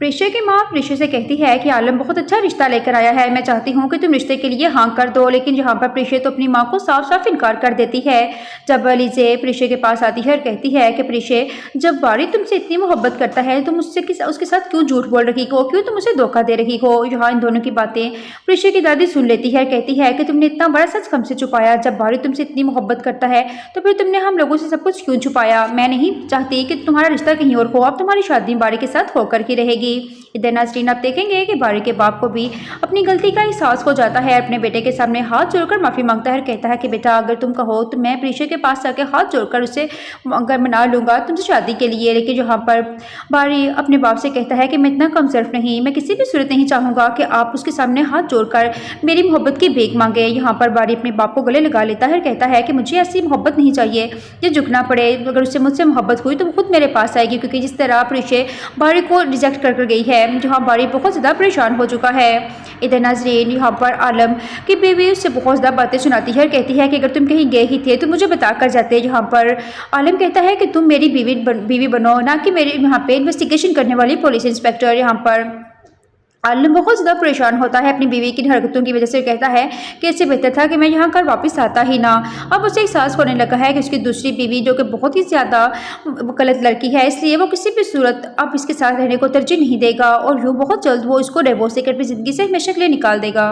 प्रेशा की माँ प्रेशा से कहती है कि आलम बहुत अच्छा रिश्ता लेकर आया है, मैं चाहती हूँ कि तुम रिश्ते के लिए हाँ कर दो। लेकिन यहाँ पर प्रेशा तो अपनी माँ को साफ साफ इनकार कर देती है। जब लीजे प्रेशा के पास आती है और कहती है कि प्रेशा, जब बारी तुमसे इतनी मोहब्बत करता है तो मुझसे उसके साथ क्यों झूठ बोल रही हो, क्यों तुम उसे धोखा दे रही हो। यहाँ इन दोनों की बातें प्रेशा की दादी सुन लेती है और कहती है कि तुमने इतना बड़ा सच हमसे छुपाया। जब बारी तुमसे इतनी मोहब्बत करता है तो फिर तुमने हम लोगों से सब कुछ क्यों छुपाया। मैं नहीं चाहती कि तुम्हारा रिश्ता कहीं और हो, अब तुम्हारी शादी बारी के साथ होकर ही रहेगी। इधर नाज़रीन आप देखेंगे कि बारी के बाप को भी अपनी गलती का एहसास हो जाता है। अपने बेटे के सामने हाथ जोड़कर माफ़ी मांगता है और कहता है कि बेटा, अगर तुम कहो तो मैं प्रेशा के पास जाकर हाथ जोड़कर उसे अगर मना लूँगा तुमसे शादी के लिए। लेकिन यहाँ पर बारी अपने बाप से कहता है कि मैं इतना कम सिर्फ नहीं, मैं किसी भी सूरत नहीं चाहूँगा कि आप उसके सामने हाथ जोड़कर मेरी मोहब्बत की भीख मांगे। यहाँ पर बारी अपने बाप को गले लगा लेता है और कहता है कि मुझे ऐसी मोहब्बत नहीं चाहिए जो झुकना पड़े। अगर उससे मुझसे मोहब्बत हुई तो वो खुद मेरे पास आएगी, क्योंकि जिस तरह प्रेशा बारी को रिजेक्ट कर गई है, जहाँ बारी बहुत ज़्यादा परेशान हो चुका है। इधर नाज़रीन यहाँ पर आलम की बीवी उससे बहुत ज़्यादा बातें सुनाती है और कहती है कि अगर तुम कहीं गए ही थे तो मुझे बता कर जाते। यहाँ पर आलम कहता है कि तुम मेरी बीवी बनो, ना कि मेरे यहाँ पे इन्वेस्टिगेशन करने वाली पुलिस इंस्पेक्टर। यहाँ पर आलम बहुत ज़्यादा परेशान होता है अपनी बीवी की हरकतों की वजह से। कहता है कि इससे बेहतर था कि मैं यहाँ कर वापस आता ही ना। अब उसे एहसास होने लगा है कि उसकी दूसरी बीवी जो कि बहुत ही ज़्यादा गलत लड़की है, इसलिए वो किसी भी सूरत अब इसके साथ रहने को तरजीह नहीं देगा और यूँ बहुत जल्द वो इसको डिवोर्स देकर अपनी ज़िंदगी से हमेशा के लिए निकाल देगा।